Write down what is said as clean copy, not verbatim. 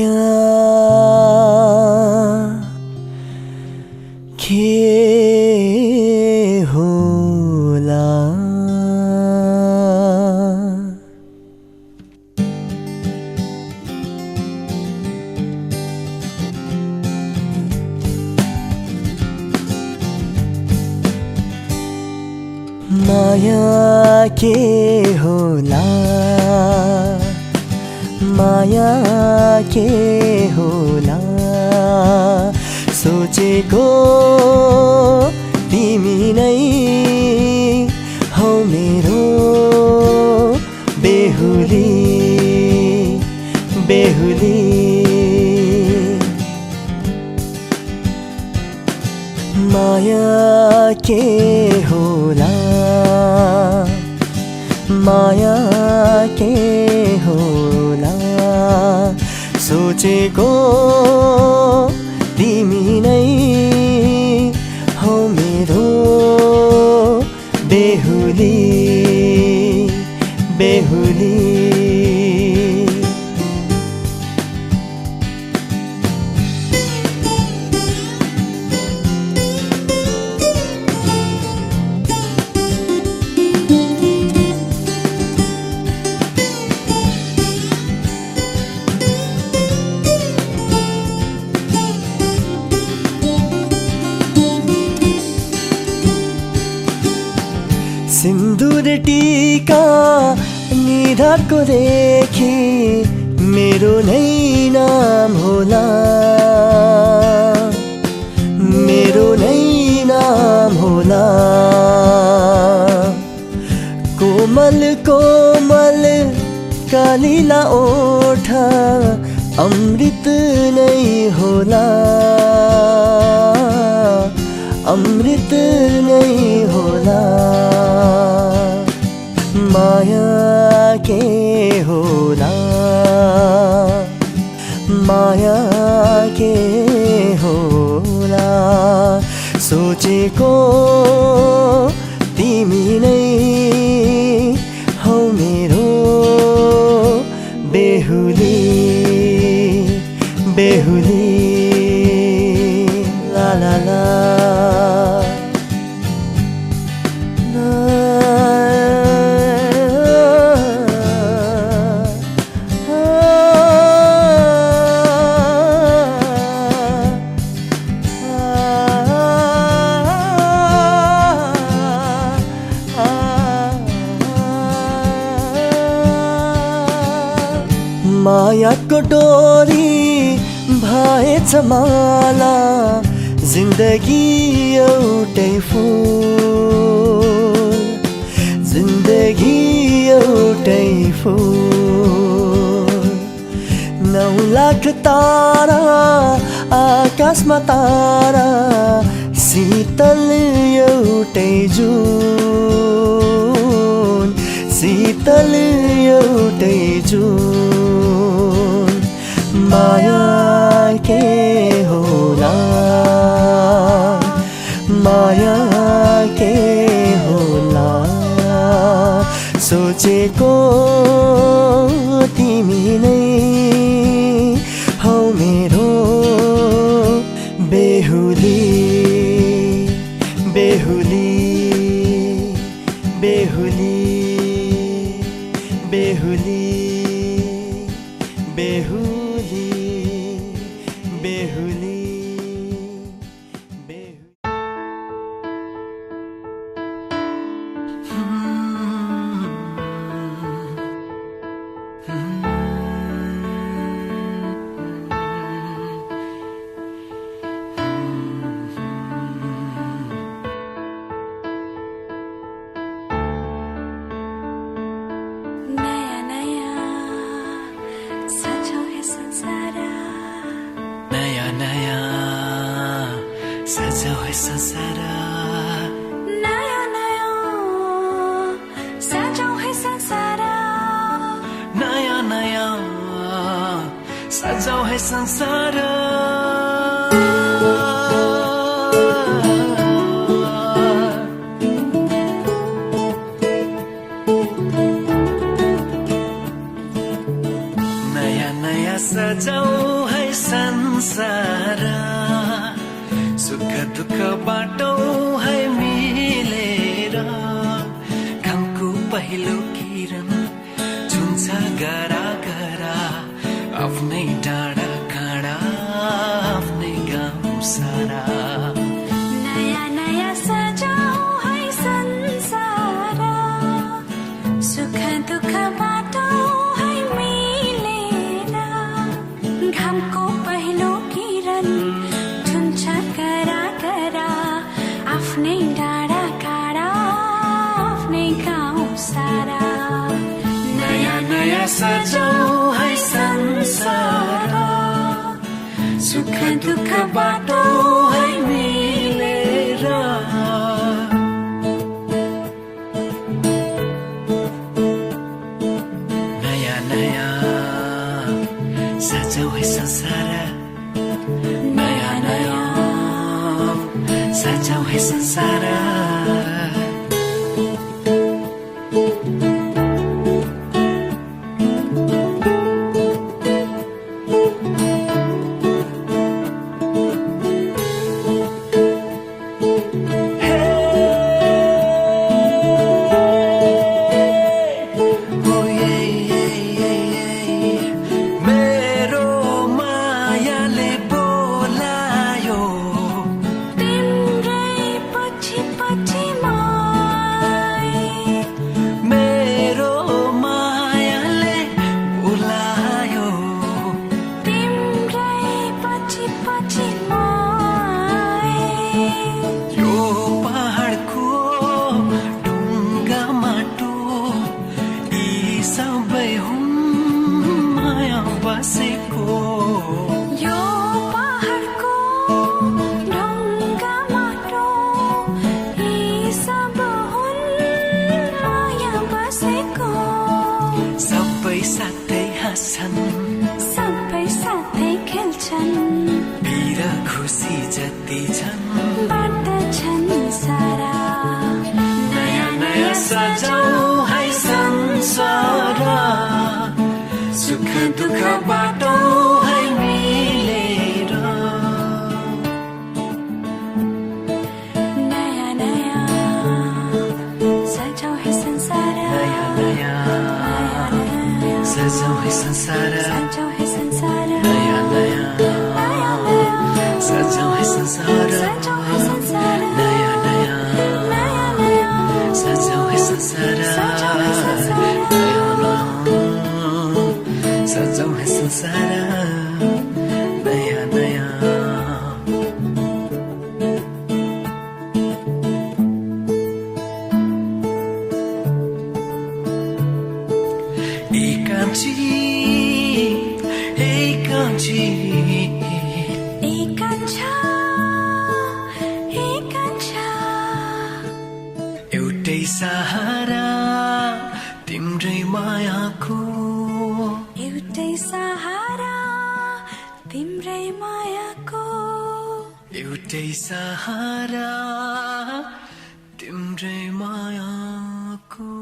माया के होला माया के होला माया के होला सोचेको तिमी नै हौ मेरो बेहुली बेहुली माया के होला माया के होला सोचेको तिमी नै हौ मेरो बेहुली बेहुली सिन्दूर टीका निधारको देखि मेरो नै नाम होला मेरो नै नाम होला कोमल कोमल कालिला ओठ अमृत नै होला अमृत नै होला माया के होला माया के होला सोचेको तिमी नै हौ मेरो बेहुली बेहुली ला ला ला मायाको डोरी भएछ माला जिन्दगी एउटै फूल जिन्दगी एउटै फूल 9 लाख तारा आकाशमा तारा शीतल एउटै जुन शीतल एउटै जुन माया के होला माया के होला सोचेको तिमी नै हौ मेरो बेहुली बेहुली बेहुली बेहुली बेहुली बेहुली सजा है संसार नया नया सजा है संसार नया नया सजा है संसार नया नया सजाऊ संसार सुख दुःख बाटो है मिलेर घामको पहिलो किरण छुन्छ गरा गरा आफ्नै डाँडा काँडा आफ्नै गाउँ सारा नयाँ नयाँ सजाऊ है संसार सुख दुःख बाटो है मिलेर घामको पहिलो किरण छुन्छ करा करा आफ्नै डाँडा काँडा आफ्नै गाउँ सारा नयाँ नयाँ सजाऊ है संसार सुख दुःख बाटो है मिलेर नयाँ नयाँ सजाऊ है संसार नयाँ नयाँ सजाऊ है संसार यो पहाडको ढुङ्गा माटो यी सब हुन् माया बसेको सबै साथै हाँस्छन् सबै साथै खेल्छन् पीर खुसी जति छन् बाँड्दछन् सारा नयाँ नयाँ सजाऊ है संसार सुख दुःख बाटो है मिलेर नयाँ नयाँ सजाऊ है संसार नयाँ नयाँ सजाऊ है संसार सजाऊ है संसार नयाँ नयाँ सजाऊ है संसार सजाऊ है संसार नयाँ नयाँ सजाऊ है संसार सजाऊ है संसार सजाऊ है संसार नयाँ नयाँ एकांची एकांची एकांछा एउटै सहारा तिम्रै मायाको एउटै सहारा तिम्रै मायाको एउटै सहारा तिम्रै मायाको